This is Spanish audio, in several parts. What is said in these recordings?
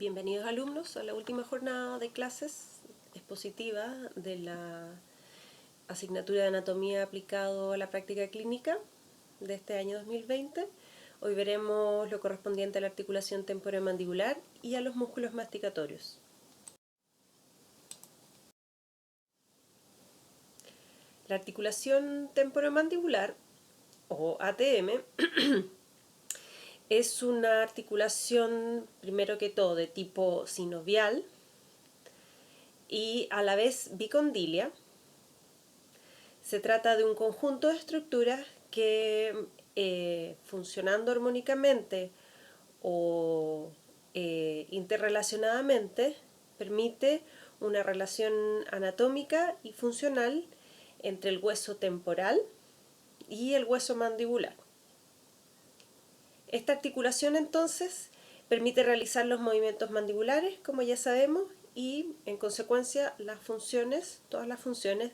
Bienvenidos alumnos a la última jornada de clases expositiva de la asignatura de Anatomía aplicado a la práctica clínica de este año 2020. Hoy veremos lo correspondiente a la articulación temporomandibular y a los músculos masticatorios. La articulación temporomandibular, o ATM, es una articulación, primero que todo, de tipo sinovial y a la vez bicondilia. Se trata de un conjunto de estructuras que, funcionando armónicamente o interrelacionadamente, permite una relación anatómica y funcional entre el hueso temporal y el hueso mandibular. Esta articulación entonces permite realizar los movimientos mandibulares, como ya sabemos, y en consecuencia todas las funciones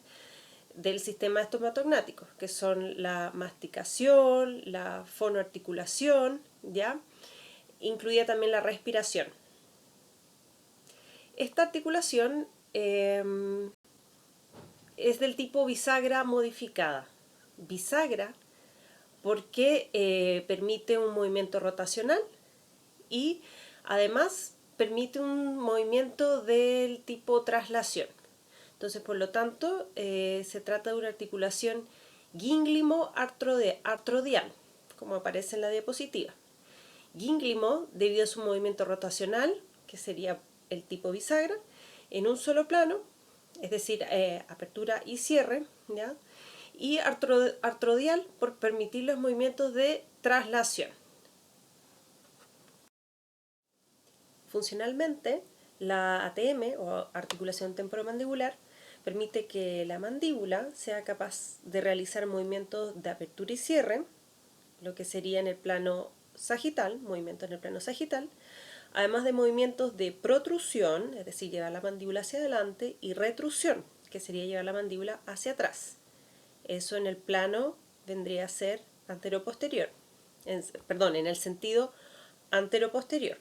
del sistema estomatognático, que son la masticación, la fonoarticulación, ¿ya? Incluida también la respiración. Esta articulación es del tipo bisagra modificada. Bisagra porque permite un movimiento rotacional y además permite un movimiento del tipo traslación. Entonces, por lo tanto, se trata de una articulación gínglimo-artrodial, como aparece en la diapositiva. Gínglimo debido a su movimiento rotacional, que sería el tipo bisagra, en un solo plano, es decir, apertura y cierre, ¿ya? Y artrodial por permitir los movimientos de traslación. Funcionalmente, la ATM, o articulación temporomandibular, permite que la mandíbula sea capaz de realizar movimientos de apertura y cierre, lo que sería en el plano sagital, movimientos en el plano sagital, además de movimientos de protrusión, es decir, llevar la mandíbula hacia adelante, y retrusión, que sería llevar la mandíbula hacia atrás. Eso en el plano vendría a ser anteroposterior, en el sentido anteroposterior.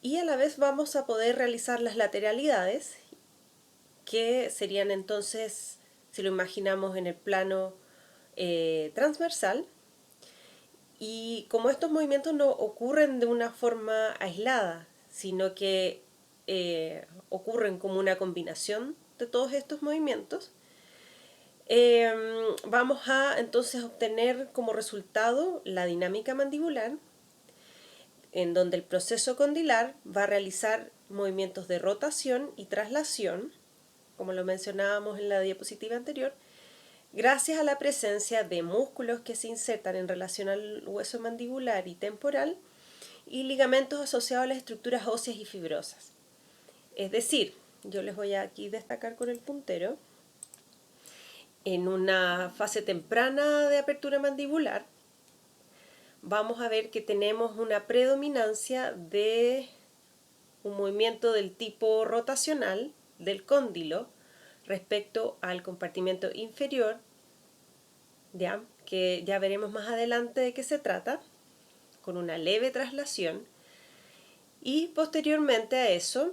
Y a la vez vamos a poder realizar las lateralidades, que serían entonces, si lo imaginamos en el plano transversal, y como estos movimientos no ocurren de una forma aislada, sino que ocurren como una combinación de todos estos movimientos, vamos a entonces obtener como resultado la dinámica mandibular, en donde el proceso condilar va a realizar movimientos de rotación y traslación, como lo mencionábamos en la diapositiva anterior, gracias a la presencia de músculos que se insertan en relación al hueso mandibular y temporal y ligamentos asociados a las estructuras óseas y fibrosas. Es decir, yo les voy a aquí destacar con el puntero, en una fase temprana de apertura mandibular, vamos a ver que tenemos una predominancia de un movimiento del tipo rotacional del cóndilo respecto al compartimento inferior, ¿ya? Que ya veremos más adelante de qué se trata, con una leve traslación, y posteriormente a eso,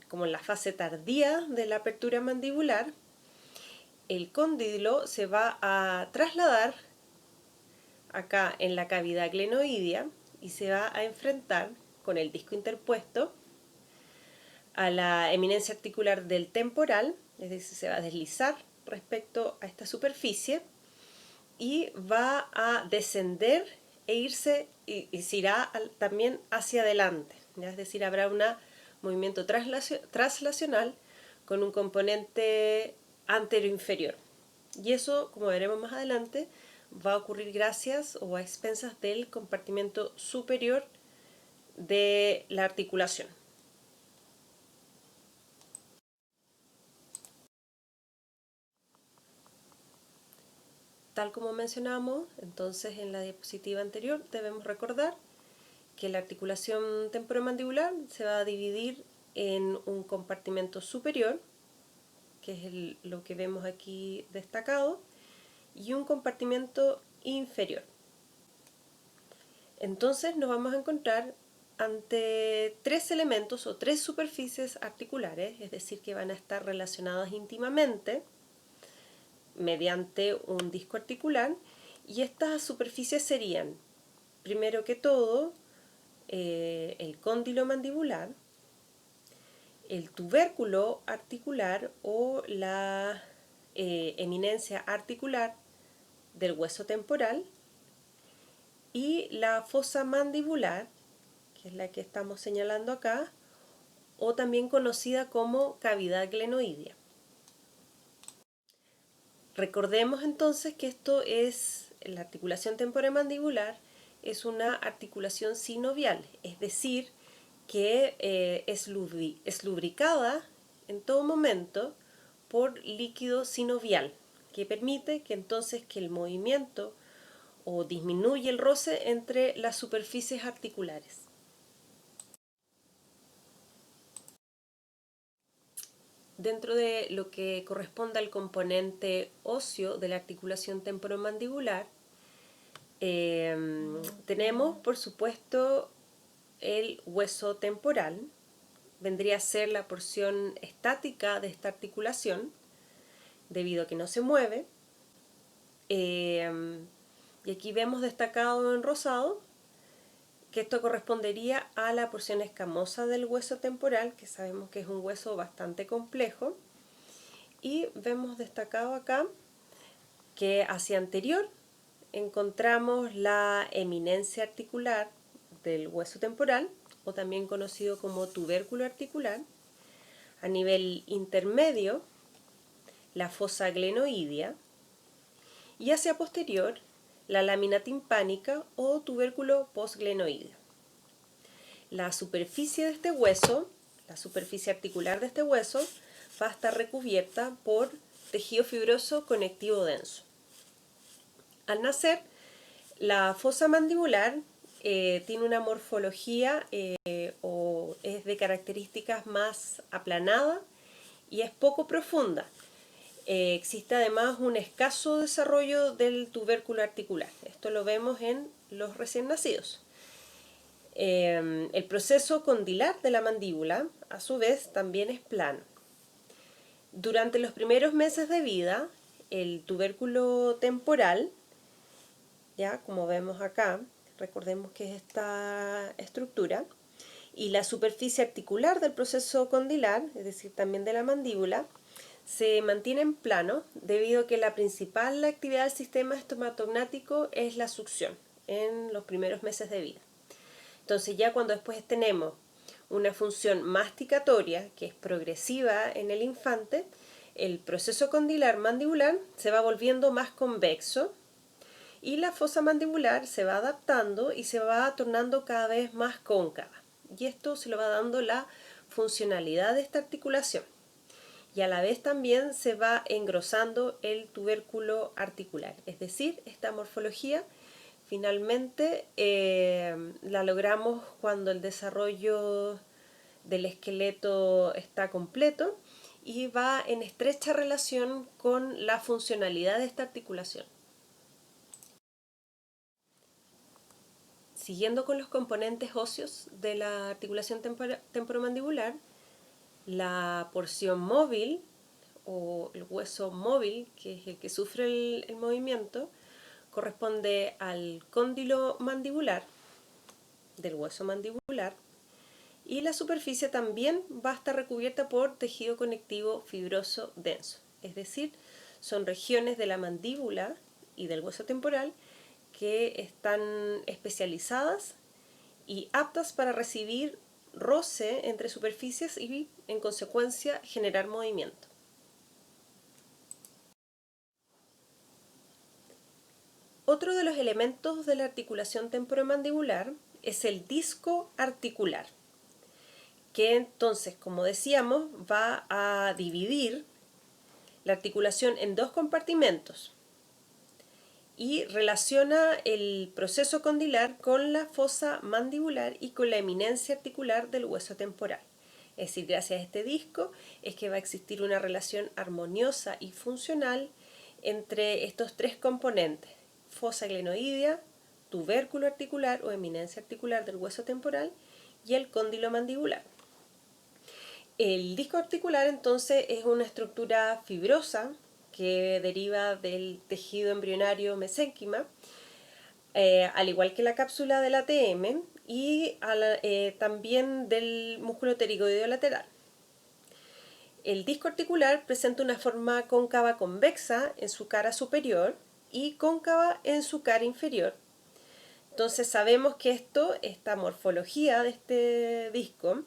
como en la fase tardía de la apertura mandibular, el cóndilo se va a trasladar acá en la cavidad glenoidea y se va a enfrentar con el disco interpuesto a la eminencia articular del temporal, es decir, se va a deslizar respecto a esta superficie y va a descender y se irá también hacia adelante, ¿ya? Es decir, habrá un movimiento traslacional con un componente anteroinferior. Y eso, como veremos más adelante, va a ocurrir gracias o a expensas del compartimento superior de la articulación. Tal como mencionamos, entonces en la diapositiva anterior debemos recordar que la articulación temporomandibular se va a dividir en un compartimento superior, que es lo que vemos aquí destacado, y un compartimento inferior. Entonces nos vamos a encontrar ante tres elementos o tres superficies articulares, es decir, que van a estar relacionadas íntimamente mediante un disco articular, y estas superficies serían, primero que todo, el cóndilo mandibular, el tubérculo articular o la eminencia articular del hueso temporal y la fosa mandibular, que es la que estamos señalando acá, o también conocida como cavidad glenoidea. Recordemos entonces que la articulación temporomandibular es una articulación sinovial, es decir, que es lubricada en todo momento por líquido sinovial, que permite que entonces que el movimiento o disminuye el roce entre las superficies articulares. Dentro de lo que corresponde al componente óseo de la articulación temporomandibular, tenemos, por supuesto, el hueso temporal, vendría a ser la porción estática de esta articulación, debido a que no se mueve. Y aquí vemos destacado en rosado que esto correspondería a la porción escamosa del hueso temporal, que sabemos que es un hueso bastante complejo. Y vemos destacado acá que hacia anterior encontramos la eminencia articular del hueso temporal, o también conocido como tubérculo articular. A nivel intermedio, la fosa glenoidea. Y hacia posterior, la lámina timpánica o tubérculo postglenoideo. La superficie de este hueso, la superficie articular de este hueso, va a estar recubierta por tejido fibroso conectivo denso. Al nacer, la fosa mandibular tiene una morfología o es de características más aplanada y es poco profunda. Existe además un escaso desarrollo del tubérculo articular. Esto lo vemos en los recién nacidos. El proceso condilar de la mandíbula, a su vez, también es plano. Durante los primeros meses de vida, el tubérculo temporal, ya como vemos acá, recordemos que es esta estructura, y la superficie articular del proceso condilar, es decir, también de la mandíbula, se mantiene en plano debido a que la principal actividad del sistema estomatognático es la succión en los primeros meses de vida. Entonces ya cuando después tenemos una función masticatoria que es progresiva en el infante, el proceso condilar mandibular se va volviendo más convexo y la fosa mandibular se va adaptando y se va tornando cada vez más cóncava. Y esto se lo va dando la funcionalidad de esta articulación. Y a la vez también se va engrosando el tubérculo articular. Es decir, esta morfología finalmente la logramos cuando el desarrollo del esqueleto está completo y va en estrecha relación con la funcionalidad de esta articulación. Siguiendo con los componentes óseos de la articulación temporomandibular, la porción móvil o el hueso móvil, que es el que sufre el movimiento, corresponde al cóndilo mandibular, del hueso mandibular, y la superficie también va a estar recubierta por tejido conectivo fibroso denso, es decir, son regiones de la mandíbula y del hueso temporal que están especializadas y aptas para recibir roce entre superficies y, en consecuencia, generar movimiento. Otro de los elementos de la articulación temporomandibular es el disco articular, que entonces, como decíamos, va a dividir la articulación en dos compartimentos y relaciona el proceso condilar con la fosa mandibular y con la eminencia articular del hueso temporal. Es decir, gracias a este disco es que va a existir una relación armoniosa y funcional entre estos tres componentes: fosa glenoidea, tubérculo articular o eminencia articular del hueso temporal y el cóndilo mandibular. El disco articular entonces es una estructura fibrosa que deriva del tejido embrionario mesénquima, al igual que la cápsula del ATM y también del músculo pterigoideo lateral. El disco articular presenta una forma cóncava convexa en su cara superior y cóncava en su cara inferior. Entonces sabemos que esta morfología de este disco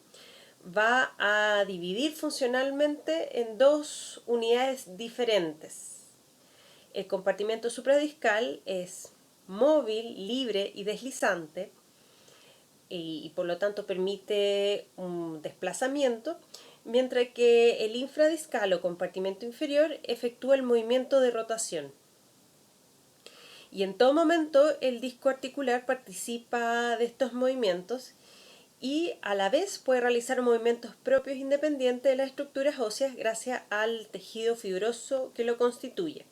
va a dividir funcionalmente en dos unidades diferentes. El compartimento supradiscal es móvil, libre y deslizante y por lo tanto permite un desplazamiento, mientras que el infradiscal o compartimento inferior efectúa el movimiento de rotación. Y en todo momento el disco articular participa de estos movimientos y a la vez puede realizar movimientos propios independientes de las estructuras óseas gracias al tejido fibroso que lo constituye.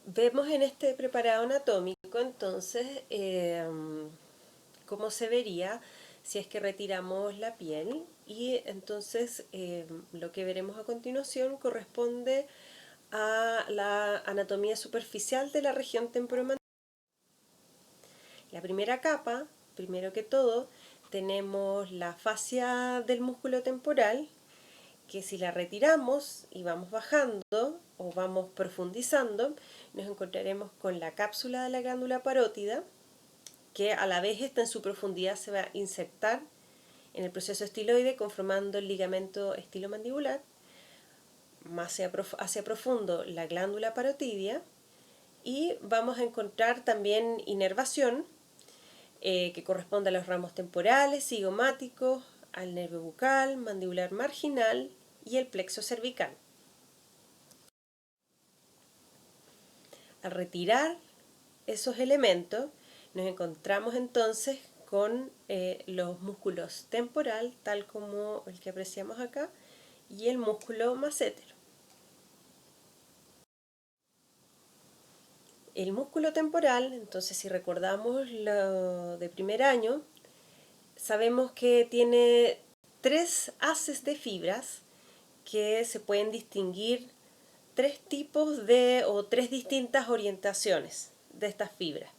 Vemos en este preparado anatómico entonces cómo se vería si es que retiramos la piel y entonces lo que veremos a continuación corresponde a la anatomía superficial de la región temporomandibular. La primera capa, primero que todo, tenemos la fascia del músculo temporal, que si la retiramos y vamos bajando o vamos profundizando, nos encontraremos con la cápsula de la glándula parótida, que a la vez en su profundidad se va a insertar en el proceso estiloide conformando el ligamento estilomandibular, más hacia profundo la glándula parotidia y vamos a encontrar también inervación que corresponde a los ramos temporales, cigomáticos, al nervio bucal, mandibular marginal y el plexo cervical. Al retirar esos elementos, nos encontramos entonces con los músculos temporal, tal como el que apreciamos acá, y el músculo massétero. El músculo temporal, entonces si recordamos lo de primer año, sabemos que tiene 3 haces de fibras que se pueden distinguir 3 tipos o 3 distintas orientaciones de estas fibras.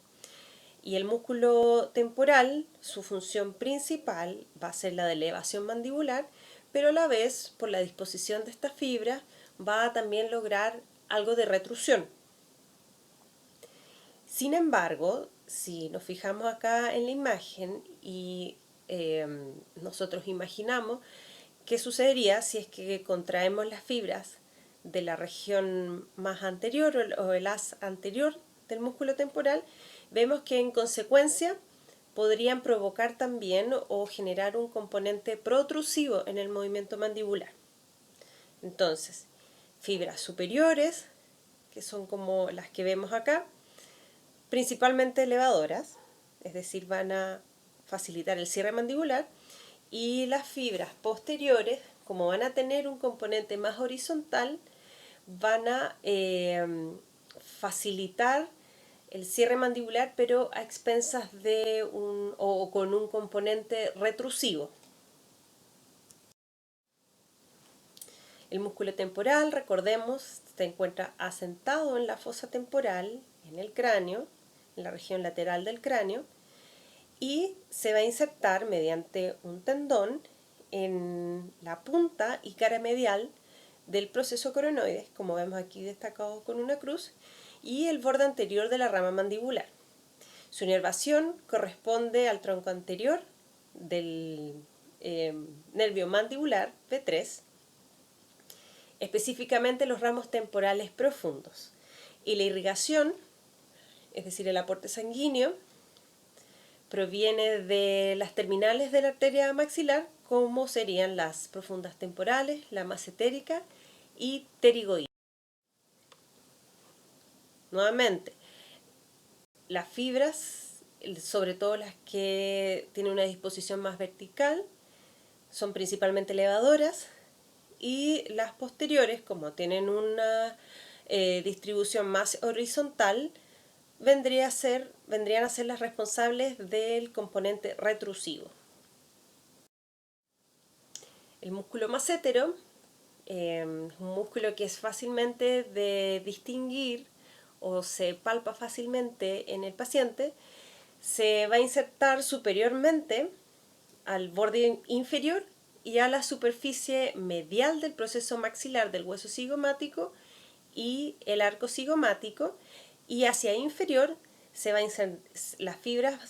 Y el músculo temporal, su función principal va a ser la de elevación mandibular, pero a la vez, por la disposición de estas fibras, va a también lograr algo de retrusión. Sin embargo, si nos fijamos acá en la imagen y nosotros imaginamos qué sucedería si es que contraemos las fibras de la región más anterior o el haz anterior del músculo temporal, vemos que en consecuencia podrían provocar también o generar un componente protrusivo en el movimiento mandibular. Entonces, fibras superiores, que son como las que vemos acá, principalmente elevadoras, es decir, van a facilitar el cierre mandibular, y las fibras posteriores, como van a tener un componente más horizontal, van a facilitar el cierre mandibular, pero a expensas de o con un componente retrusivo. El músculo temporal, recordemos, se encuentra asentado en la fosa temporal, en el cráneo, en la región lateral del cráneo, y se va a insertar mediante un tendón en la punta y cara medial del proceso coronoides, como vemos aquí destacado con una cruz, y el borde anterior de la rama mandibular. Su inervación corresponde al tronco anterior del nervio mandibular P3, específicamente los ramos temporales profundos. Y la irrigación, es decir, el aporte sanguíneo, proviene de las terminales de la arteria maxilar, como serían las profundas temporales, la massetérica y pterigoidea. Nuevamente, las fibras, sobre todo las que tienen una disposición más vertical, son principalmente elevadoras, y las posteriores, como tienen una distribución más horizontal, vendrían a ser las responsables del componente retrusivo. El músculo massétero es un músculo que es fácilmente de distinguir o se palpa fácilmente en el paciente. Se va a insertar superiormente al borde inferior y a la superficie medial del proceso maxilar del hueso cigomático y el arco cigomático, y hacia inferior las fibras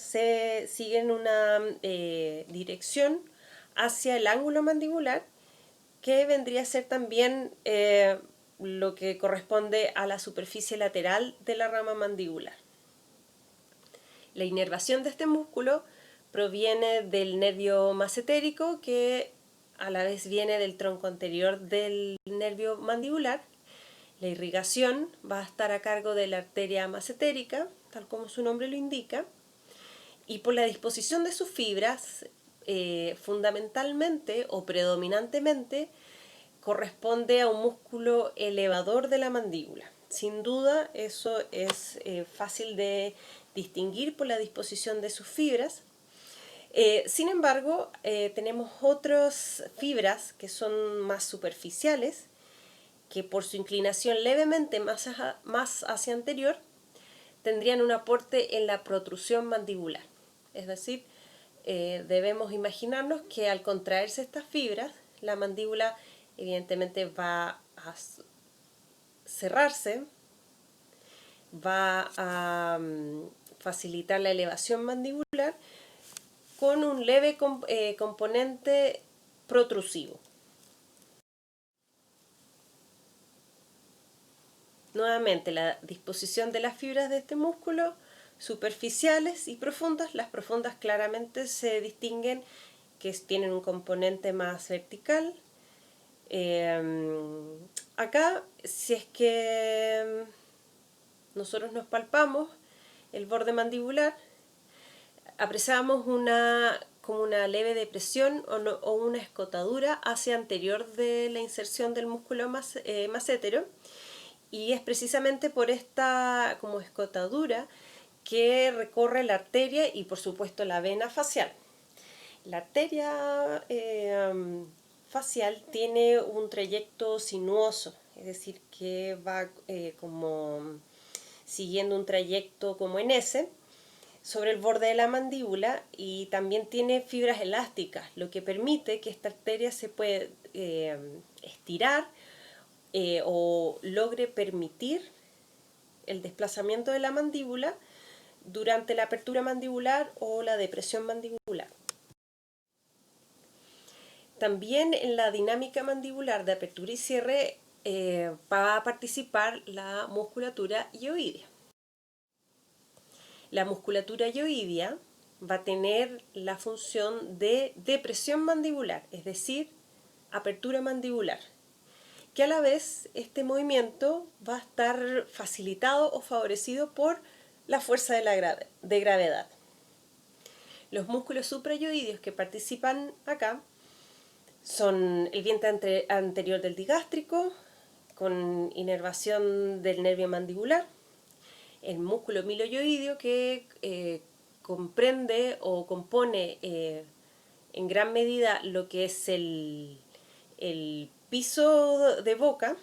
siguen una dirección hacia el ángulo mandibular, que vendría a ser también lo que corresponde a la superficie lateral de la rama mandibular. La inervación de este músculo proviene del nervio massetérico, que a la vez viene del tronco anterior del nervio mandibular. La irrigación va a estar a cargo de la arteria massetérica, tal como su nombre lo indica, y por la disposición de sus fibras, fundamentalmente o predominantemente, corresponde a un músculo elevador de la mandíbula. Sin duda, eso es fácil de distinguir por la disposición de sus fibras. Sin embargo, tenemos otras fibras que son más superficiales, que por su inclinación levemente más hacia anterior, tendrían un aporte en la protrusión mandibular. Es decir, debemos imaginarnos que al contraerse estas fibras, la mandíbula evidentemente va a cerrarse, va a facilitar la elevación mandibular con un leve componente protrusivo. Nuevamente, la disposición de las fibras de este músculo, superficiales y profundas. Las profundas claramente se distinguen que tienen un componente más vertical. Acá, si es que nosotros nos palpamos el borde mandibular, apreciamos como una leve depresión o una escotadura hacia anterior de la inserción del músculo massétero, y es precisamente por esta como escotadura que recorre la arteria y por supuesto la vena facial. La arteria facial tiene un trayecto sinuoso, es decir, que va como siguiendo un trayecto como en S sobre el borde de la mandíbula, y también tiene fibras elásticas, lo que permite que esta arteria se pueda estirar o logre permitir el desplazamiento de la mandíbula durante la apertura mandibular o la depresión mandibular. También en la dinámica mandibular de apertura y cierre va a participar la musculatura hyoidea. La musculatura hyoidea va a tener la función de depresión mandibular, es decir, apertura mandibular, que a la vez este movimiento va a estar facilitado o favorecido por la fuerza de gravedad. Los músculos suprahyoideos que participan acá son el vientre anterior del digástrico, con inervación del nervio mandibular, el músculo miloyoideo, que comprende o compone en gran medida lo que es el piso de boca,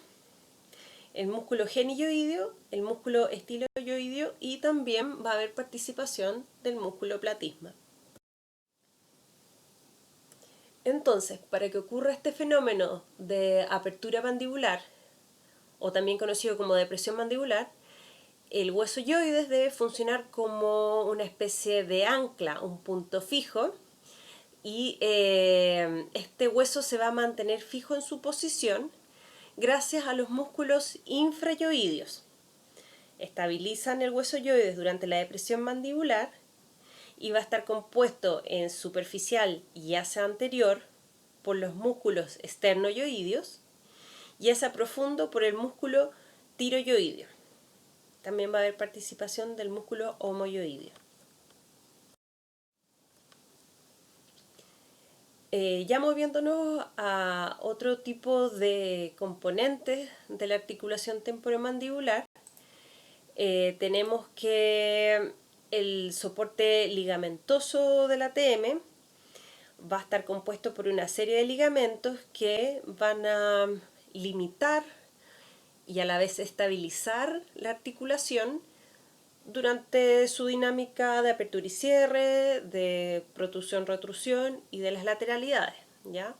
el músculo genioideo, el músculo estiloyoideo, y también va a haber participación del músculo platisma. Entonces, para que ocurra este fenómeno de apertura mandibular, o también conocido como depresión mandibular, el hueso hyoides debe funcionar como una especie de ancla, un punto fijo, y este hueso se va a mantener fijo en su posición gracias a los músculos infrahyoideos. Estabilizan el hueso hyoides durante la depresión mandibular y va a estar compuesto en superficial y hacia anterior por los músculos esternoyoideos y hacia profundo por el músculo tiroyoideo. También va a haber participación del músculo homoyoideo. Ya moviéndonos a otro tipo de componentes de la articulación temporomandibular, tenemos que el soporte ligamentoso del ATM va a estar compuesto por una serie de ligamentos que van a limitar y a la vez estabilizar la articulación durante su dinámica de apertura y cierre, de protrusión-retrusión y de las lateralidades, ¿ya?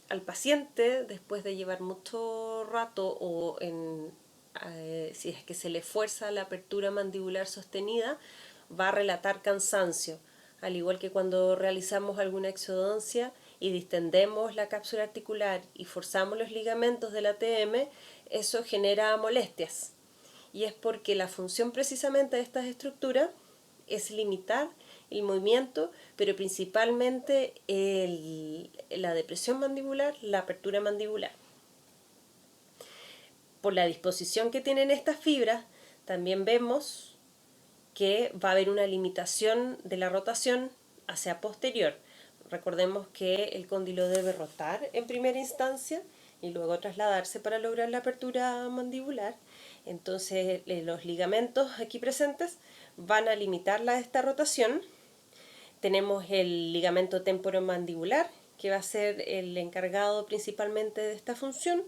Al paciente, después de llevar mucho rato si es que se le fuerza la apertura mandibular sostenida, va a relatar cansancio, al igual que cuando realizamos alguna exodoncia y distendemos la cápsula articular y forzamos los ligamentos del ATM, eso genera molestias. Y es porque la función precisamente de estas estructuras es limitar el movimiento, pero principalmente la depresión mandibular, la apertura mandibular. Por la disposición que tienen estas fibras, también vemos que va a haber una limitación de la rotación hacia posterior. Recordemos que el cóndilo debe rotar en primera instancia y luego trasladarse para lograr la apertura mandibular. Entonces los ligamentos aquí presentes van a limitar esta rotación. Tenemos el ligamento temporomandibular, que va a ser el encargado principalmente de esta función,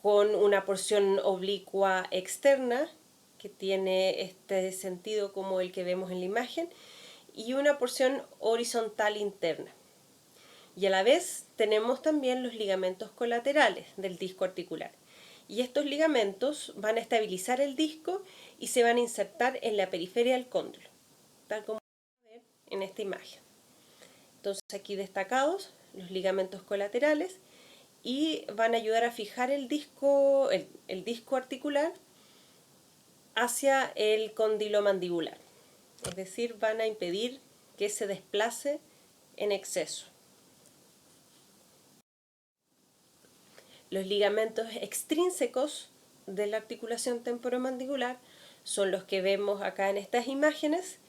con una porción oblicua externa que tiene este sentido como el que vemos en la imagen y una porción horizontal interna. Y a la vez tenemos también los ligamentos colaterales del disco articular. Y estos ligamentos van a estabilizar el disco y se van a insertar en la periferia del cóndilo, tal como vamos a ver en esta imagen. Entonces aquí destacados los ligamentos colaterales y van a ayudar a fijar el disco articular hacia el cóndilo mandibular. Es decir, van a impedir que se desplace en exceso. Los ligamentos extrínsecos de la articulación temporomandibular son los que vemos acá en estas imágenes,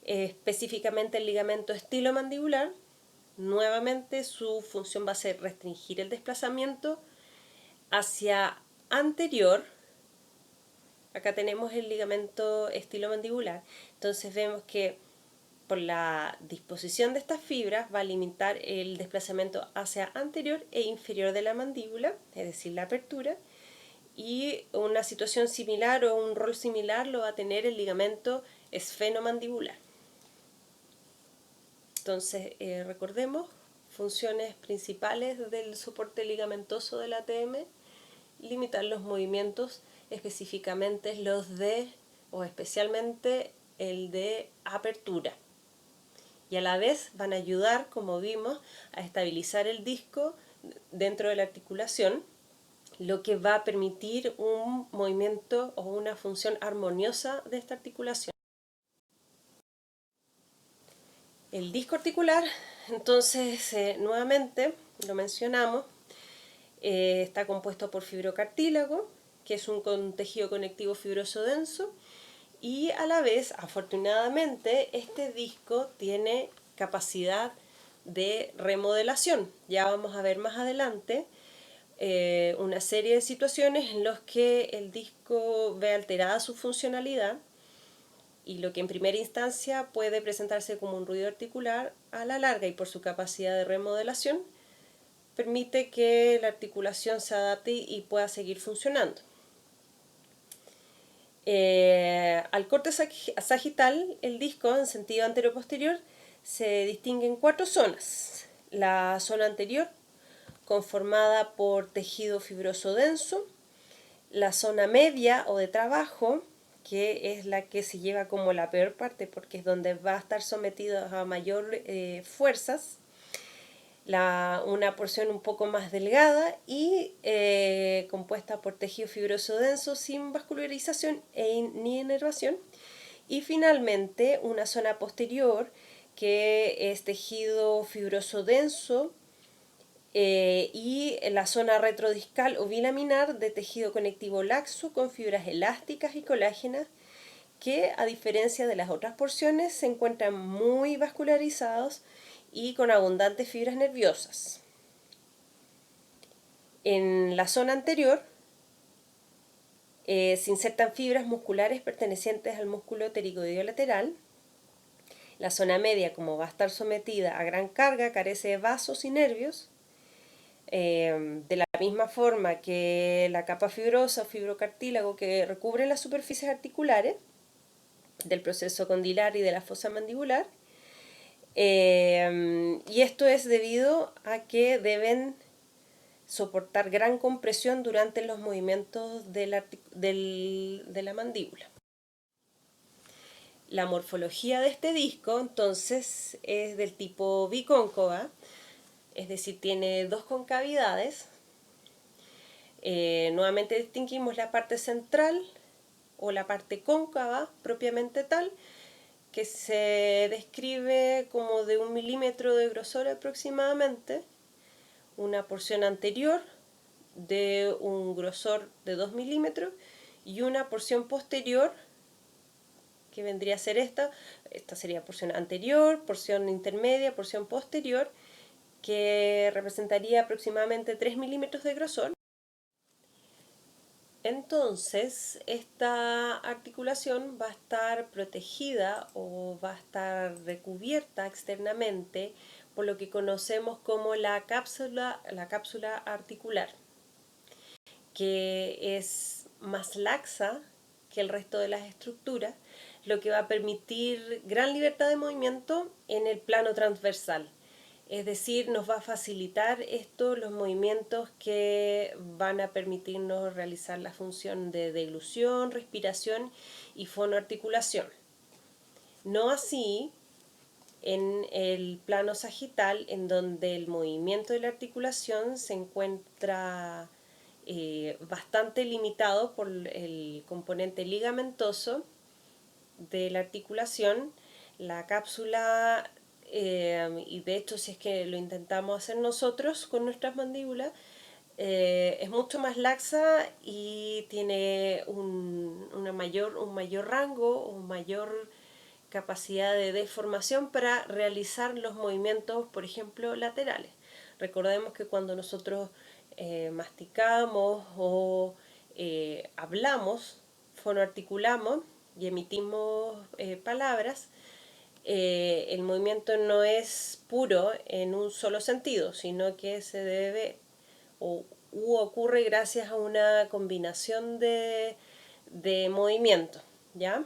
específicamente el ligamento estilomandibular. Nuevamente su función va a ser restringir el desplazamiento hacia anterior. Acá tenemos el ligamento estilomandibular. Entonces vemos que por la disposición de estas fibras va a limitar el desplazamiento hacia anterior e inferior de la mandíbula, es decir, la apertura, y una situación similar o un rol similar lo va a tener el ligamento esfenomandibular. Entonces, recordemos, funciones principales del soporte ligamentoso del ATM: limitar los movimientos, específicamente los de, o especialmente el de apertura. Y a la vez van a ayudar, como vimos, a estabilizar el disco dentro de la articulación, lo que va a permitir un movimiento o una función armoniosa de esta articulación. El disco articular, entonces, nuevamente, lo mencionamos, está compuesto por fibrocartílago, que es un tejido conectivo fibroso denso, y a la vez, afortunadamente, este disco tiene capacidad de remodelación. Ya vamos a ver más adelante una serie de situaciones en las que el disco ve alterada su funcionalidad y lo que en primera instancia puede presentarse como un ruido articular, a la larga y por su capacidad de remodelación permite que la articulación se adapte y pueda seguir funcionando. Al corte sagital, el disco en sentido anteroposterior se distingue en 4 zonas. La zona anterior, conformada por tejido fibroso denso; la zona media o de trabajo, que es la que se lleva como la peor parte porque es donde va a estar sometido a mayor fuerzas; una porción un poco más delgada y compuesta por tejido fibroso denso sin vascularización ni inervación; y finalmente una zona posterior que es tejido fibroso denso y la zona retrodiscal o bilaminar de tejido conectivo laxo con fibras elásticas y colágenas que a diferencia de las otras porciones se encuentran muy vascularizados y con abundantes fibras nerviosas. En la zona anterior se insertan fibras musculares pertenecientes al músculo pterigoideo lateral. La zona media, como va a estar sometida a gran carga, carece de vasos y nervios. De la misma forma que la capa fibrosa o fibrocartílago que recubre las superficies articulares del proceso condilar y de la fosa mandibular. Y esto es debido a que deben soportar gran compresión durante los movimientos de la mandíbula. La morfología de este disco entonces es del tipo bicóncava, es decir, tiene dos concavidades. Nuevamente distinguimos la parte central o la parte cóncava propiamente tal, que se describe como de 1 milímetro de grosor aproximadamente, una porción anterior de un grosor de 2 milímetros y una porción posterior que vendría a ser esta sería porción anterior, porción intermedia, porción posterior, que representaría aproximadamente 3 milímetros de grosor. Entonces, esta articulación va a estar protegida o va a estar recubierta externamente por lo que conocemos como la cápsula articular, que es más laxa que el resto de las estructuras, lo que va a permitir gran libertad de movimiento en el plano transversal. Es decir, nos va a facilitar esto los movimientos que van a permitirnos realizar la función de deglución, respiración y fonoarticulación. No así en el plano sagital, en donde el movimiento de la articulación se encuentra bastante limitado por el componente ligamentoso de la articulación. La cápsula, y de hecho si es que lo intentamos hacer nosotros con nuestras mandíbulas, es mucho más laxa y tiene un mayor rango, una mayor capacidad de deformación para realizar los movimientos, por ejemplo, laterales. Recordemos que cuando nosotros masticamos o hablamos, fonoarticulamos y emitimos palabras, el movimiento no es puro en un solo sentido, sino que se debe o ocurre gracias a una combinación de movimientos, ¿ya?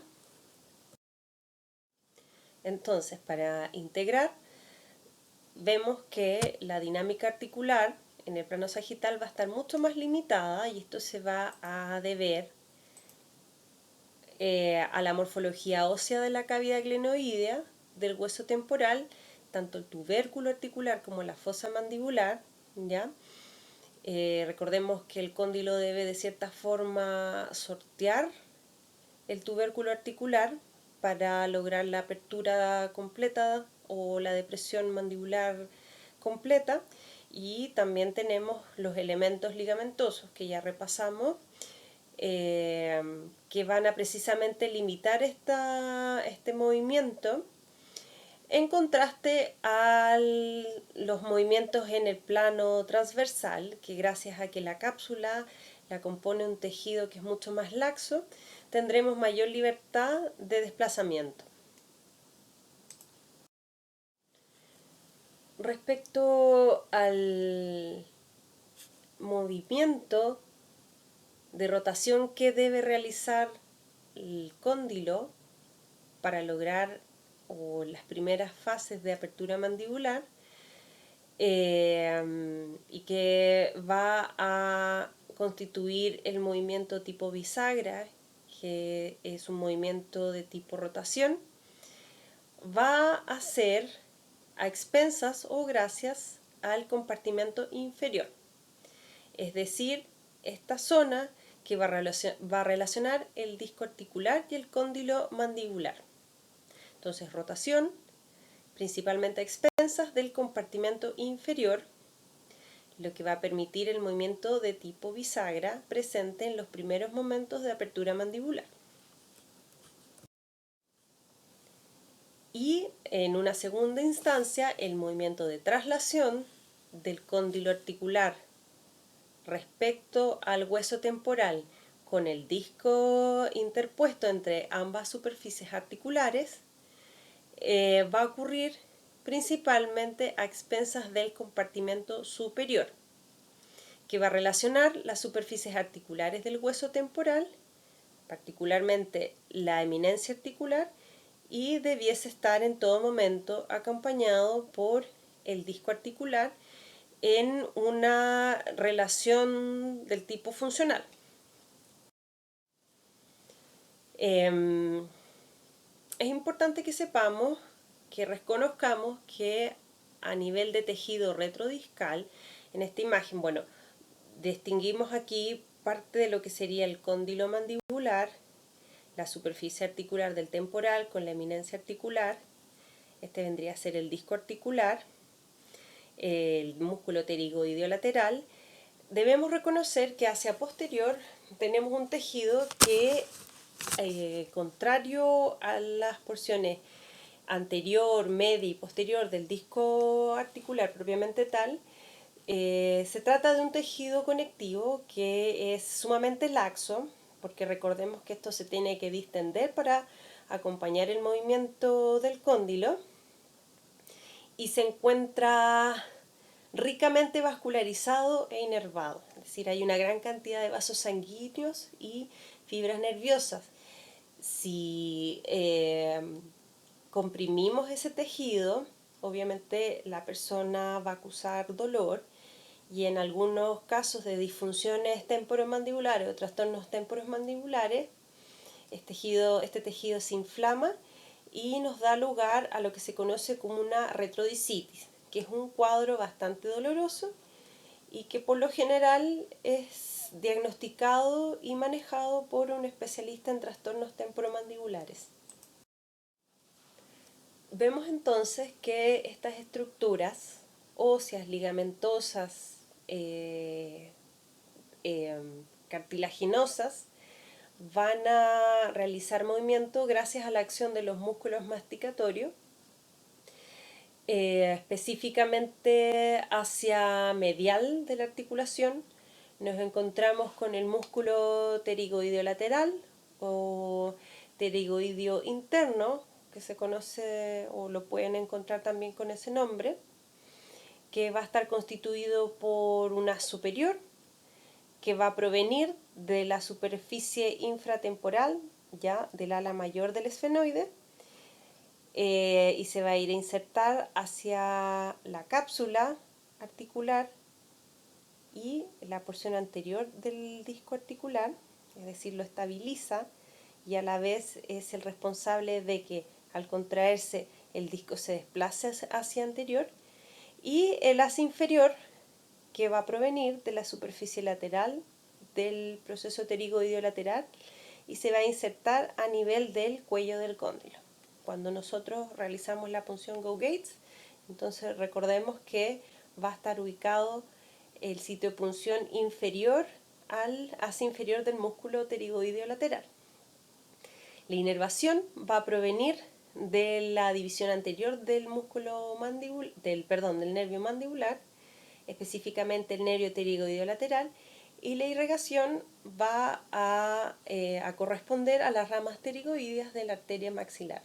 Entonces, para integrar, vemos que la dinámica articular en el plano sagital va a estar mucho más limitada y esto se va a deber a la morfología ósea de la cavidad glenoidea, del hueso temporal, tanto el tubérculo articular como la fosa mandibular, ¿ya? Recordemos que el cóndilo debe de cierta forma sortear el tubérculo articular para lograr la apertura completa o la depresión mandibular completa, y también tenemos los elementos ligamentosos que ya repasamos, que van a precisamente limitar este movimiento, en contraste a los movimientos en el plano transversal, que gracias a que la cápsula la compone un tejido que es mucho más laxo, tendremos mayor libertad de desplazamiento. Respecto al movimiento de rotación que debe realizar el cóndilo para lograr las primeras fases de apertura mandibular, y que va a constituir el movimiento tipo bisagra, que es un movimiento de tipo rotación, va a ser a expensas o gracias al compartimento inferior. Es decir, esta zona que va a relacionar el disco articular y el cóndilo mandibular. Entonces, rotación, principalmente a expensas del compartimento inferior, lo que va a permitir el movimiento de tipo bisagra presente en los primeros momentos de apertura mandibular. y en una segunda instancia el movimiento de traslación del cóndilo articular respecto al hueso temporal con el disco interpuesto entre ambas superficies articulares va a ocurrir principalmente a expensas del compartimento superior, que va a relacionar las superficies articulares del hueso temporal, particularmente la eminencia articular, y debiese estar en todo momento acompañado por el disco articular en una relación del tipo funcional. Es importante que sepamos, que reconozcamos que a nivel de tejido retrodiscal, en esta imagen, bueno, distinguimos aquí parte de lo que sería el cóndilo mandibular, la superficie articular del temporal con la eminencia articular, este vendría a ser el disco articular, el músculo pterigoideo lateral. Debemos reconocer que hacia posterior tenemos un tejido que, contrario a las porciones anterior, media y posterior del disco articular propiamente tal, se trata de un tejido conectivo que es sumamente laxo, porque recordemos que esto se tiene que distender para acompañar el movimiento del cóndilo, y se encuentra ricamente vascularizado e inervado, es decir, hay una gran cantidad de vasos sanguíneos y fibras nerviosas. Si comprimimos ese tejido, obviamente la persona va a acusar dolor, y en algunos casos de disfunciones temporomandibulares o trastornos temporomandibulares, este tejido se inflama y nos da lugar a lo que se conoce como una retrodicitis, que es un cuadro bastante doloroso y que por lo general es diagnosticado y manejado por un especialista en trastornos temporomandibulares. Vemos entonces que estas estructuras óseas, ligamentosas, cartilaginosas, van a realizar movimiento gracias a la acción de los músculos masticatorios, específicamente hacia medial de la articulación. Nos encontramos con el músculo pterigoideo lateral o pterigoideo interno, que se conoce o lo pueden encontrar también con ese nombre, que va a estar constituido por un as superior, que va a provenir de la superficie infratemporal, ya del ala mayor del esfenoide, y se va a ir a insertar hacia la cápsula articular y la porción anterior del disco articular, es decir, lo estabiliza y a la vez es el responsable de que al contraerse el disco se desplace hacia anterior, y el as inferior, que va a provenir de la superficie lateral del proceso pterigoideo lateral y se va a insertar a nivel del cuello del cóndilo. Cuando nosotros realizamos la punción Go-Gates, entonces recordemos que va a estar ubicado el sitio de punción inferior al as inferior del músculo pterigoideo lateral. La inervación va a provenir de la división anterior del músculo del nervio mandibular, específicamente el nervio pterigoideo lateral, y la irrigación va a corresponder a las ramas pterigoideas de la arteria maxilar.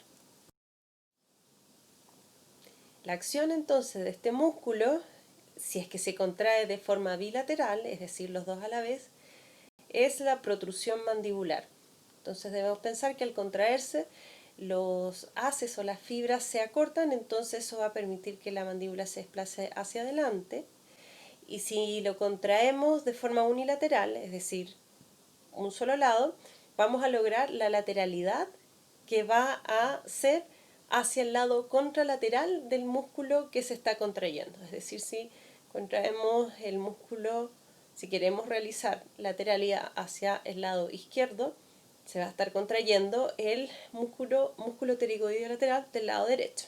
La acción entonces de este músculo, si es que se contrae de forma bilateral, es decir, los dos a la vez, es la protrusión mandibular. Entonces debemos pensar que al contraerse los haces o las fibras se acortan, entonces eso va a permitir que la mandíbula se desplace hacia adelante. Y si lo contraemos de forma unilateral, es decir, un solo lado, vamos a lograr la lateralidad, que va a ser hacia el lado contralateral del músculo que se está contrayendo. Es decir, si contraemos el músculo, si queremos realizar lateralidad hacia el lado izquierdo, se va a estar contrayendo el músculo pterigoideo lateral del lado derecho.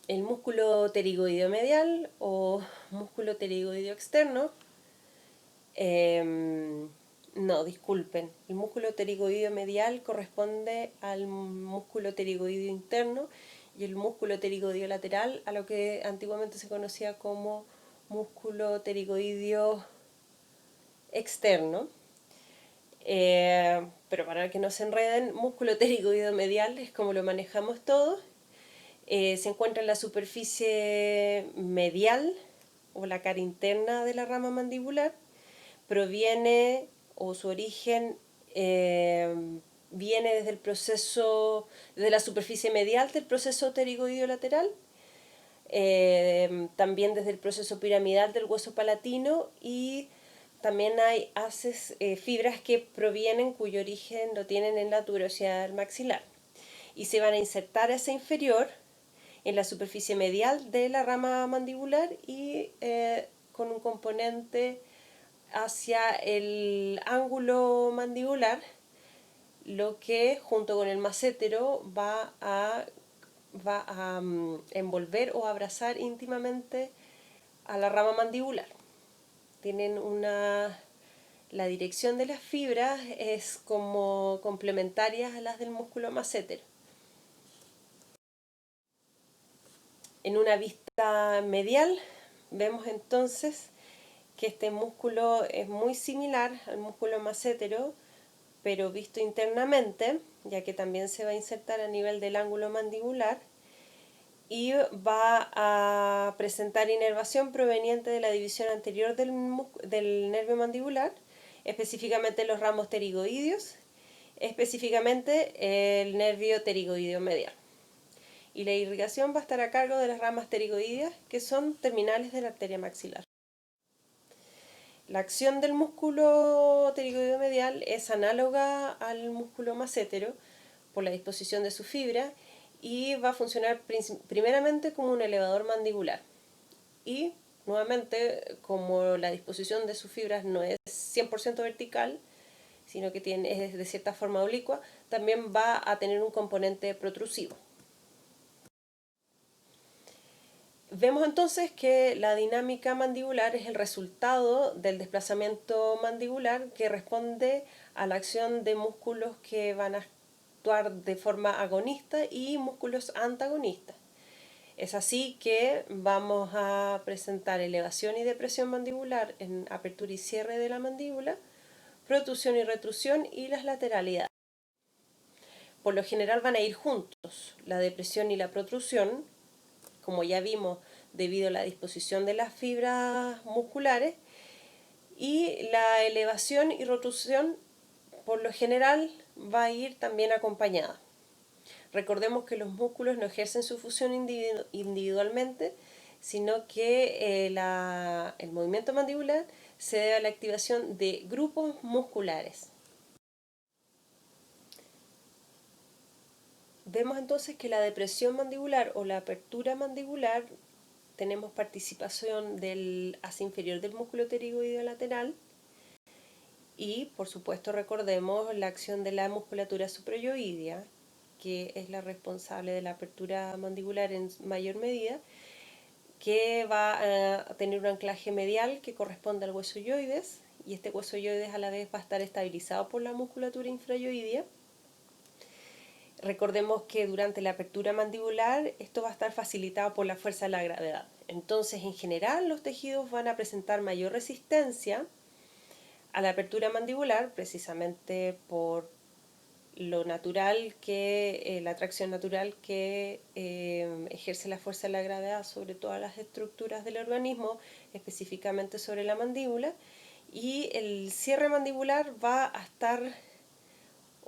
El músculo pterigoideo medial o músculo pterigoideo externo No, disculpen. El músculo pterigoideo medial corresponde al músculo pterigoideo interno y el músculo pterigoideo lateral a lo que antiguamente se conocía como músculo pterigoideo externo. Pero para que no se enreden, músculo pterigoideo medial es como lo manejamos todos. Se encuentra en la superficie medial o la cara interna de la rama mandibular. Proviene o su origen viene desde el proceso, desde la superficie medial del proceso pterigoideo lateral, también desde el proceso piramidal del hueso palatino y también hay fibras que provienen, cuyo origen lo tienen en la tuberosidad del maxilar y se van a insertar hacia inferior en la superficie medial de la rama mandibular y con un componente hacia el ángulo mandibular, lo que junto con el massétero va a envolver o abrazar íntimamente a la rama mandibular. Tienen la dirección de las fibras es como complementaria a las del músculo massétero. En una vista medial vemos entonces que este músculo es muy similar al músculo massétero, pero visto internamente, ya que también se va a insertar a nivel del ángulo mandibular y va a presentar inervación proveniente de la división anterior del nervio mandibular, específicamente los ramos pterigoideos, específicamente el nervio pterigoideo medial. Y la irrigación va a estar a cargo de las ramas pterigoideas, que son terminales de la arteria maxilar. La acción del músculo pterigoideo medial es análoga al músculo massétero por la disposición de su fibra y va a funcionar primeramente como un elevador mandibular. Y nuevamente, como la disposición de sus fibras no es 100% vertical, sino que es de cierta forma oblicua, también va a tener un componente protrusivo. Vemos entonces que la dinámica mandibular es el resultado del desplazamiento mandibular que responde a la acción de músculos que van a actuar de forma agonista y músculos antagonistas. Es así que vamos a presentar elevación y depresión mandibular en apertura y cierre de la mandíbula, protrusión y retrusión y las lateralidades. Por lo general van a ir juntos, la depresión y la protrusión, como ya vimos, debido a la disposición de las fibras musculares, y la elevación y rotación por lo general va a ir también acompañada. Recordemos que los músculos no ejercen su función individualmente, sino que el movimiento mandibular se debe a la activación de grupos musculares. Vemos entonces que la depresión mandibular o la apertura mandibular tenemos participación del hacia inferior del músculo pterigoideo lateral y, por supuesto, recordemos la acción de la musculatura suprayoidea, que es la responsable de la apertura mandibular en mayor medida, que va a tener un anclaje medial que corresponde al hueso yoides, y este hueso yoides a la vez va a estar estabilizado por la musculatura infrayoidea. Recordemos que durante la apertura mandibular esto va a estar facilitado por la fuerza de la gravedad. Entonces, en general, los tejidos van a presentar mayor resistencia a la apertura mandibular, precisamente por lo natural la atracción natural que ejerce la fuerza de la gravedad sobre todas las estructuras del organismo, específicamente sobre la mandíbula, y el cierre mandibular va a estar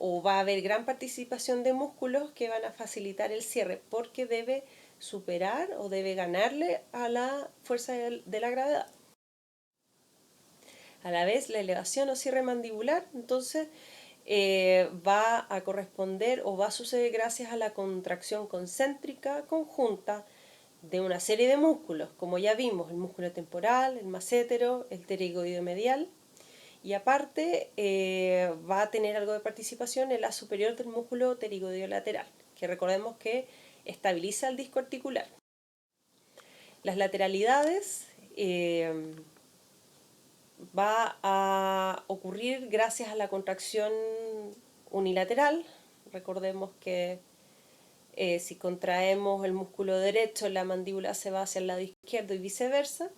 o va a haber gran participación de músculos que van a facilitar el cierre porque debe superar o debe ganarle a la fuerza de la gravedad. A la vez, la elevación o cierre mandibular, entonces, va a corresponder o va a suceder gracias a la contracción concéntrica conjunta de una serie de músculos, como ya vimos, el músculo temporal, el massétero, el pterigoideo medial, y aparte va a tener algo de participación en la superior del músculo pterigoideo lateral, que recordemos que estabiliza el disco articular. Las lateralidades va a ocurrir gracias a la contracción unilateral. Recordemos que si contraemos el músculo derecho, la mandíbula se va hacia el lado izquierdo y viceversa.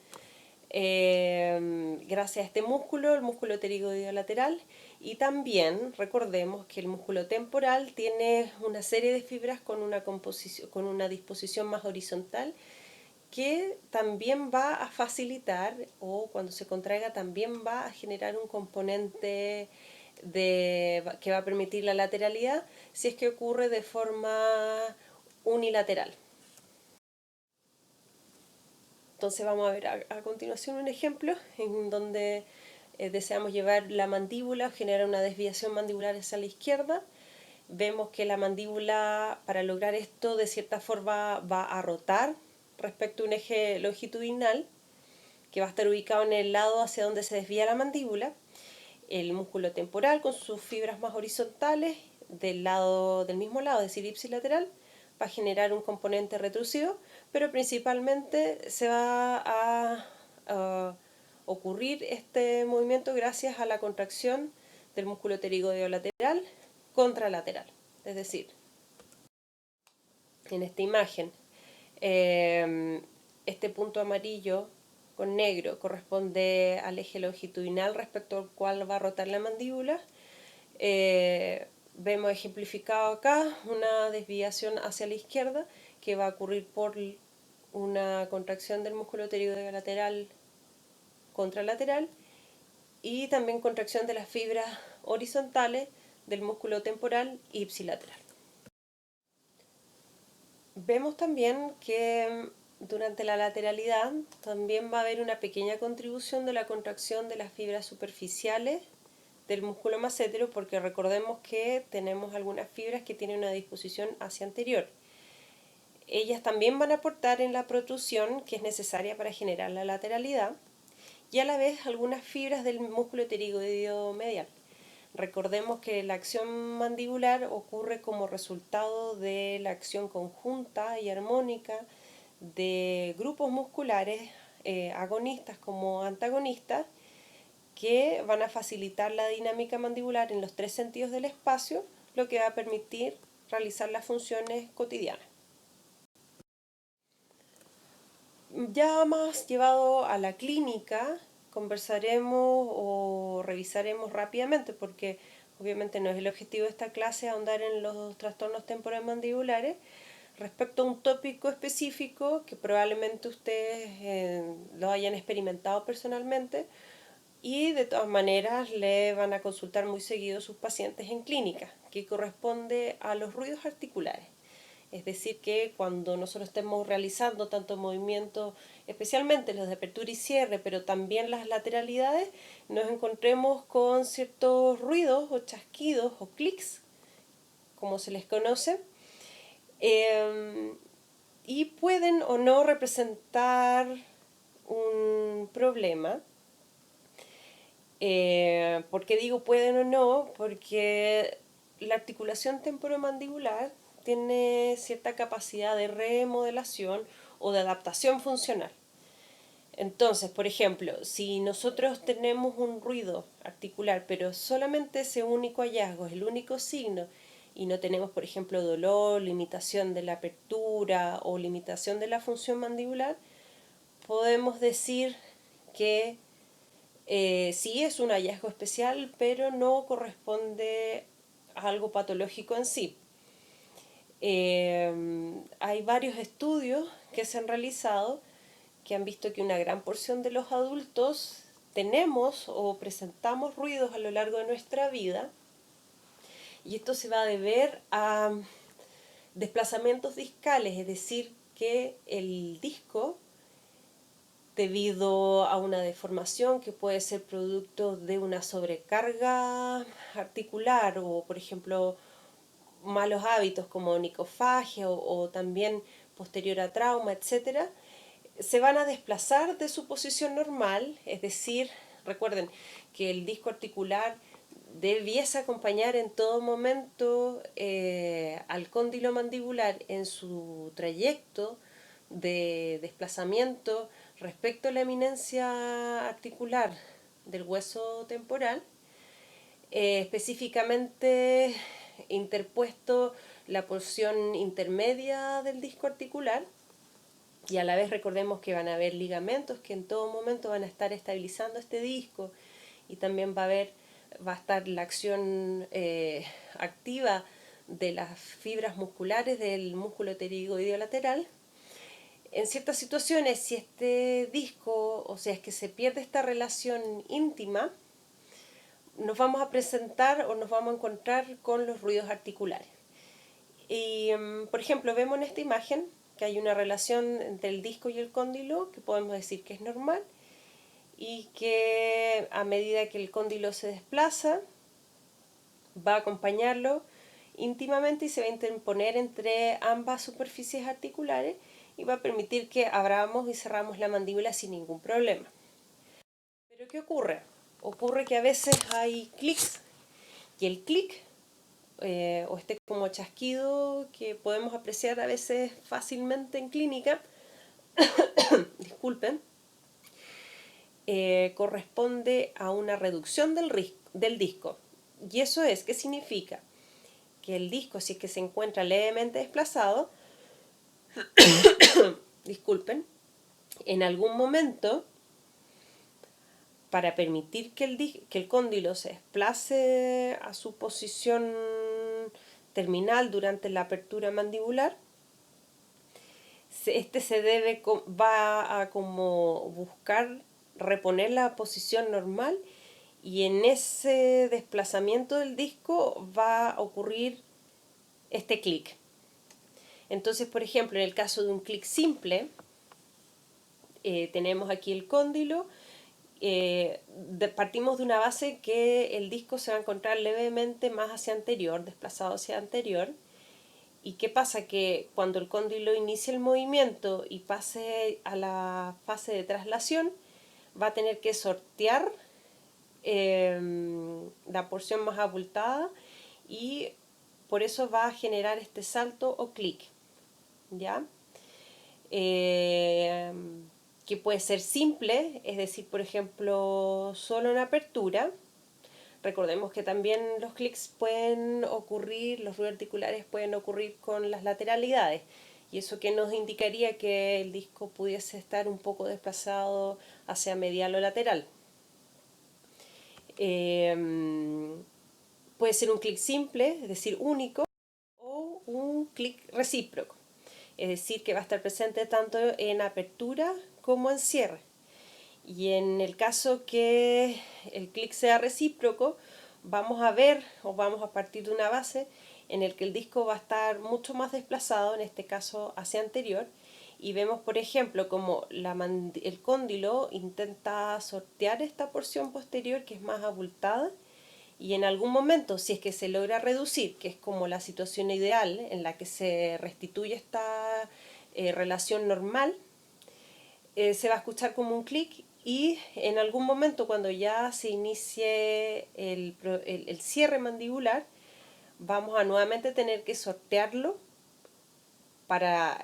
Gracias a este músculo, el músculo pterigoideo lateral, y también recordemos que el músculo temporal tiene una serie de fibras con una disposición más horizontal que también va a facilitar, o cuando se contraiga también va a generar un componente que va a permitir la lateralidad si es que ocurre de forma unilateral. Entonces vamos a ver a continuación un ejemplo en donde deseamos llevar la mandíbula, generar una desviación mandibular hacia la izquierda. Vemos que la mandíbula, para lograr esto, de cierta forma va a rotar respecto a un eje longitudinal que va a estar ubicado en el lado hacia donde se desvía la mandíbula. El músculo temporal con sus fibras más horizontales del mismo lado, es decir, ipsilateral, va a generar un componente retrusivo, pero principalmente se va a ocurrir este movimiento gracias a la contracción del músculo pterigoideo lateral contralateral. Es decir, en esta imagen, este punto amarillo con negro corresponde al eje longitudinal respecto al cual va a rotar la mandíbula. Vemos ejemplificado acá una desviación hacia la izquierda que va a ocurrir por una contracción del músculo pterigoideo lateral contralateral y también contracción de las fibras horizontales del músculo temporal ipsilateral. Vemos también que durante la lateralidad también va a haber una pequeña contribución de la contracción de las fibras superficiales del músculo massétero, porque recordemos que tenemos algunas fibras que tienen una disposición hacia anterior. Ellas también van a aportar en la protrusión que es necesaria para generar la lateralidad y a la vez algunas fibras del músculo pterigoideo medial. Recordemos que la acción mandibular ocurre como resultado de la acción conjunta y armónica de grupos musculares agonistas como antagonistas que van a facilitar la dinámica mandibular en los tres sentidos del espacio, lo que va a permitir realizar las funciones cotidianas. Ya más llevado a la clínica, conversaremos o revisaremos rápidamente, porque obviamente no es el objetivo de esta clase ahondar en los trastornos temporomandibulares, respecto a un tópico específico que probablemente ustedes lo hayan experimentado personalmente y de todas maneras le van a consultar muy seguido a sus pacientes en clínica, que corresponde a los ruidos articulares. Es decir, que cuando nosotros estemos realizando tanto movimientos, especialmente los de apertura y cierre, pero también las lateralidades, nos encontremos con ciertos ruidos o chasquidos o clics, como se les conoce, y pueden o no representar un problema. ¿Por qué digo pueden o no? Porque la articulación temporomandibular tiene cierta capacidad de remodelación o de adaptación funcional. Entonces, por ejemplo, si nosotros tenemos un ruido articular, pero solamente ese único hallazgo es el único signo, y no tenemos, por ejemplo, dolor, limitación de la apertura o limitación de la función mandibular, podemos decir que sí es un hallazgo especial, pero no corresponde a algo patológico en sí. Hay varios estudios que se han realizado que han visto que una gran porción de los adultos tenemos o presentamos ruidos a lo largo de nuestra vida, y esto se va a deber a desplazamientos discales, es decir, que el disco, debido a una deformación que puede ser producto de una sobrecarga articular o, por ejemplo, malos hábitos como onicofagia o también posterior a trauma, etc., se van a desplazar de su posición normal, es decir, recuerden que el disco articular debiese acompañar en todo momento al cóndilo mandibular en su trayecto de desplazamiento respecto a la eminencia articular del hueso temporal, específicamente interpuesto la porción intermedia del disco articular, y a la vez recordemos que van a haber ligamentos que en todo momento van a estar estabilizando este disco, y también va a estar la acción activa de las fibras musculares del músculo pterigoideo lateral. En ciertas situaciones, si este disco, o sea, es que se pierde esta relación íntima, nos vamos a presentar o nos vamos a encontrar con los ruidos articulares. Y, por ejemplo, vemos en esta imagen que hay una relación entre el disco y el cóndilo que podemos decir que es normal, y que a medida que el cóndilo se desplaza va a acompañarlo íntimamente y se va a interponer entre ambas superficies articulares y va a permitir que abramos y cerramos la mandíbula sin ningún problema. Pero ¿qué ocurre? Ocurre que a veces hay clics, y el clic o este como chasquido que podemos apreciar a veces fácilmente en clínica, disculpen, corresponde a una reducción del disco. Y eso es, ¿qué significa? Que el disco, si es que se encuentra levemente desplazado, disculpen, en algún momento, para permitir que el cóndilo se desplace a su posición terminal durante la apertura mandibular, va a como buscar reponer la posición normal, y en ese desplazamiento del disco va a ocurrir este clic. Entonces, por ejemplo, en el caso de un clic simple, tenemos aquí el cóndilo, partimos de una base que el disco se va a encontrar levemente más hacia anterior, desplazado hacia anterior. ¿Y qué pasa? Que cuando el cóndilo inicia el movimiento y pase a la fase de traslación, va a tener que sortear la porción más abultada, y por eso va a generar este salto o clic, ¿ya? Que puede ser simple, es decir, por ejemplo, solo en apertura. Recordemos que también los clics pueden ocurrir, los ruidos articulares pueden ocurrir con las lateralidades, y eso que nos indicaría que el disco pudiese estar un poco desplazado hacia medial o lateral. Puede ser un clic simple, es decir, único, o un clic recíproco, es decir, que va a estar presente tanto en apertura como en cierre. Y en el caso que el clic sea recíproco, vamos a ver o vamos a partir de una base en el que el disco va a estar mucho más desplazado, en este caso hacia anterior, y vemos, por ejemplo, como el cóndilo intenta sortear esta porción posterior que es más abultada, y en algún momento, si es que se logra reducir, que es como la situación ideal en la que se restituye esta relación normal, se va a escuchar como un clic, y en algún momento cuando ya se inicie el cierre mandibular, vamos a nuevamente tener que sortearlo para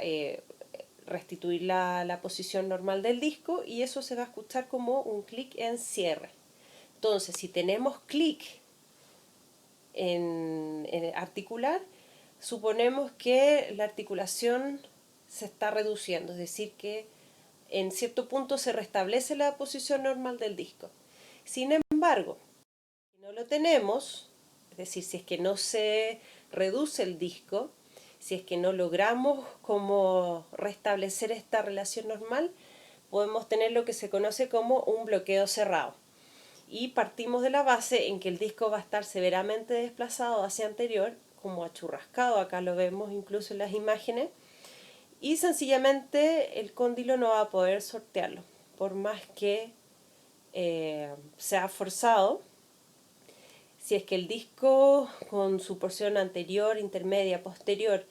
restituir la posición normal del disco, y eso se va a escuchar como un clic en cierre. Entonces, si tenemos clic en articular, suponemos que la articulación se está reduciendo, es decir, que en cierto punto se restablece la posición normal del disco. Sin embargo, si no lo tenemos, es decir, si es que no se reduce el disco, si es que no logramos como restablecer esta relación normal, podemos tener lo que se conoce como un bloqueo cerrado. Y partimos de la base en que el disco va a estar severamente desplazado hacia anterior, como achurrascado, acá lo vemos incluso en las imágenes, y sencillamente el cóndilo no va a poder sortearlo, por más que sea forzado. Si es que el disco con su porción anterior, intermedia, posterior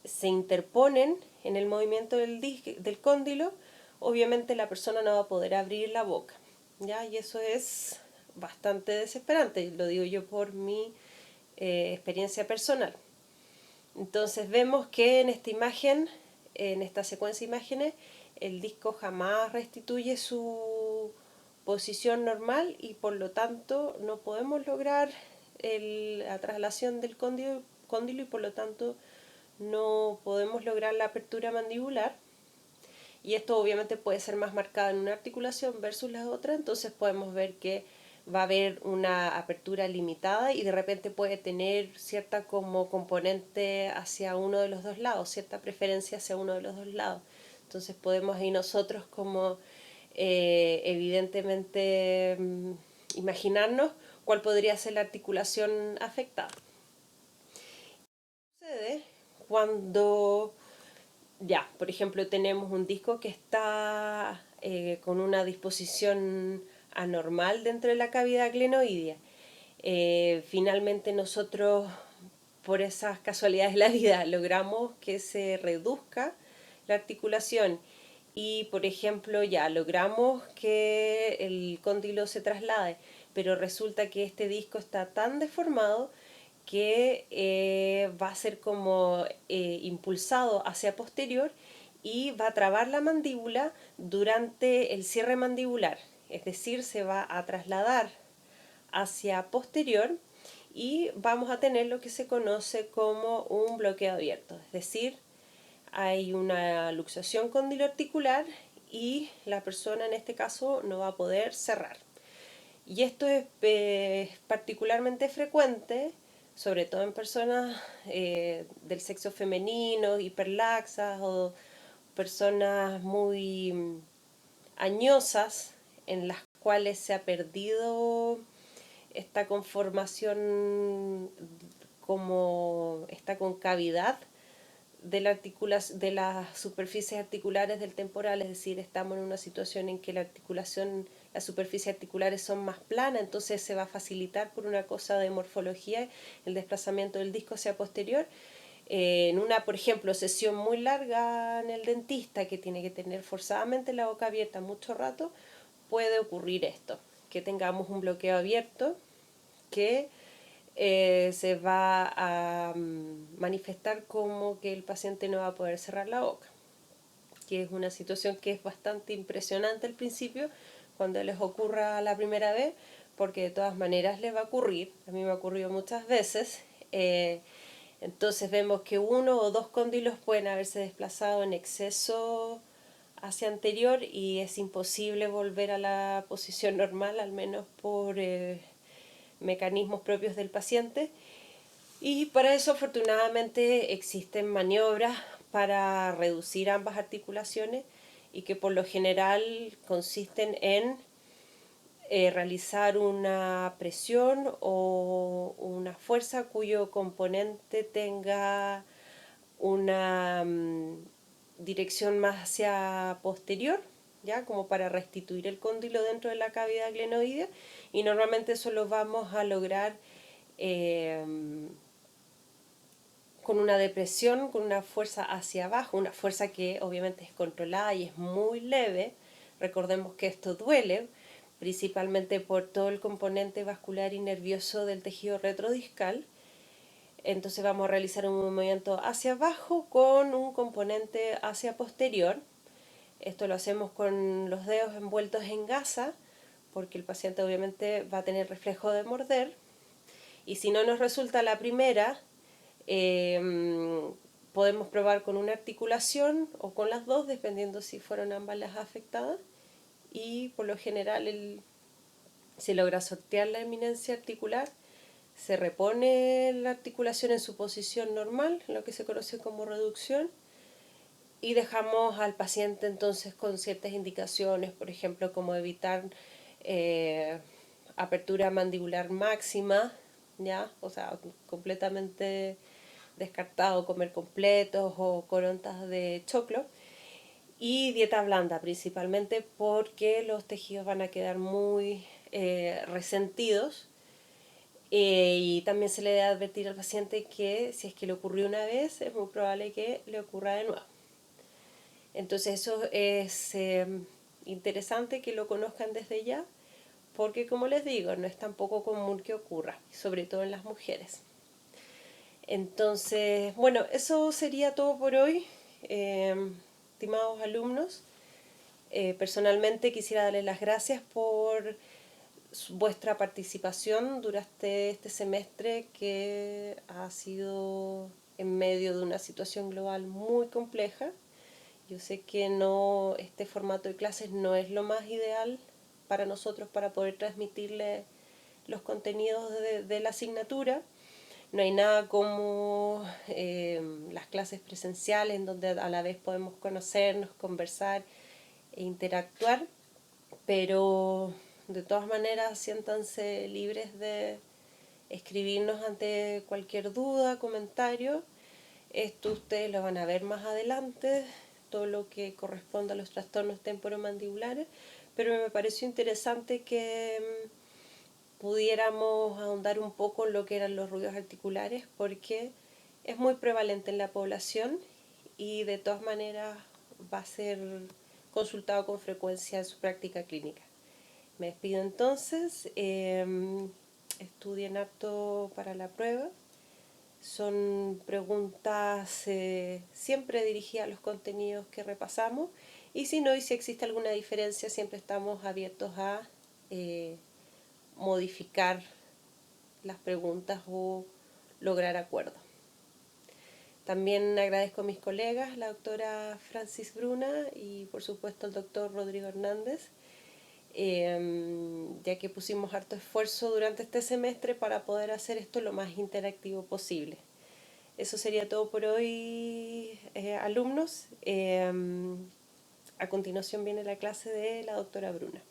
se interponen en el movimiento del cóndilo, obviamente la persona no va a poder abrir la boca, ¿ya? Y eso es bastante desesperante, lo digo yo por mi experiencia personal. Entonces vemos que en esta imagen, en esta secuencia de imágenes, el disco jamás restituye su posición normal y por lo tanto no podemos lograr la traslación del cóndilo y por lo tanto no podemos lograr la apertura mandibular. Y esto obviamente puede ser más marcado en una articulación versus la otra, entonces podemos ver que va a haber una apertura limitada y de repente puede tener cierta como componente hacia uno de los dos lados, cierta preferencia hacia uno de los dos lados. Entonces podemos ahí nosotros como evidentemente imaginarnos cuál podría ser la articulación afectada. ¿Qué sucede cuando ya, por ejemplo, tenemos un disco que está con una disposición anormal dentro de la cavidad glenoidea? Finalmente nosotros, por esas casualidades de la vida, logramos que se reduzca la articulación y, por ejemplo, ya logramos que el cóndilo se traslade, pero resulta que este disco está tan deformado que va a ser como impulsado hacia posterior y va a trabar la mandíbula durante el cierre mandibular, es decir, se va a trasladar hacia posterior y vamos a tener lo que se conoce como un bloqueo abierto, es decir, hay una luxación condiloarticular y la persona en este caso no va a poder cerrar. Y esto es particularmente frecuente, sobre todo en personas del sexo femenino, hiperlaxas o personas muy añosas en las cuales se ha perdido esta conformación como esta concavidad de las superficies articulares del temporal, es decir, estamos en una situación en que las superficies articulares son más planas, entonces se va a facilitar por una cosa de morfología el desplazamiento del disco hacia posterior. En una, por ejemplo, sesión muy larga en el dentista, que tiene que tener forzadamente la boca abierta mucho rato, puede ocurrir esto, que tengamos un bloqueo abierto que se va a manifestar como que el paciente no va a poder cerrar la boca, que es una situación que es bastante impresionante al principio cuando les ocurra la primera vez, porque de todas maneras les va a ocurrir, a mí me ha ocurrido muchas veces. Entonces vemos que uno o dos cóndilos pueden haberse desplazado en exceso hacia anterior y es imposible volver a la posición normal, al menos por mecanismos propios del paciente. Y para eso afortunadamente existen maniobras para reducir ambas articulaciones y que por lo general consisten en realizar una presión o una fuerza cuyo componente tenga una dirección más hacia posterior, ya como para restituir el cóndilo dentro de la cavidad glenoidea, y normalmente eso lo vamos a lograr con una depresión, con una fuerza hacia abajo, una fuerza que obviamente es controlada y es muy leve. Recordemos que esto duele, principalmente por todo el componente vascular y nervioso del tejido retrodiscal. Entonces vamos a realizar un movimiento hacia abajo con un componente hacia posterior. Esto lo hacemos con los dedos envueltos en gasa, porque el paciente obviamente va a tener reflejo de morder. Y si no nos resulta la primera, podemos probar con una articulación o con las dos, dependiendo si fueron ambas las afectadas. Y por lo general se logra sortear la eminencia articular, se repone la articulación en su posición normal, lo que se conoce como reducción, y dejamos al paciente entonces con ciertas indicaciones, por ejemplo, como evitar apertura mandibular máxima, ¿ya? O sea, completamente descartado comer completos o corontas de choclo, y dieta blanda principalmente porque los tejidos van a quedar muy resentidos. Y también se le debe advertir al paciente que si es que le ocurrió una vez, es muy probable que le ocurra de nuevo. Entonces eso es interesante que lo conozcan desde ya, porque como les digo, no es tampoco común que ocurra, sobre todo en las mujeres. Entonces, bueno, eso sería todo por hoy, estimados alumnos. Personalmente quisiera darles las gracias por vuestra participación durante este semestre que ha sido en medio de una situación global muy compleja. Yo sé que no, este formato de clases no es lo más ideal para nosotros para poder transmitirle los contenidos de la asignatura. No hay nada como las clases presenciales en donde a la vez podemos conocernos, conversar e interactuar, pero de todas maneras siéntanse libres de escribirnos ante cualquier duda, comentario. Esto ustedes lo van a ver más adelante, todo lo que corresponde a los trastornos temporomandibulares, pero me pareció interesante que pudiéramos ahondar un poco en lo que eran los ruidos articulares porque es muy prevalente en la población y de todas maneras va a ser consultado con frecuencia en su práctica clínica. Me despido entonces, estudien apto para la prueba. Son preguntas siempre dirigidas a los contenidos que repasamos y si no, y si existe alguna diferencia, siempre estamos abiertos a modificar las preguntas o lograr acuerdos. También agradezco a mis colegas, la doctora Francis Bruna y por supuesto el doctor Rodrigo Hernández, ya que pusimos harto esfuerzo durante este semestre para poder hacer esto lo más interactivo posible. Eso sería todo por hoy, alumnos. A continuación viene la clase de la doctora Bruna.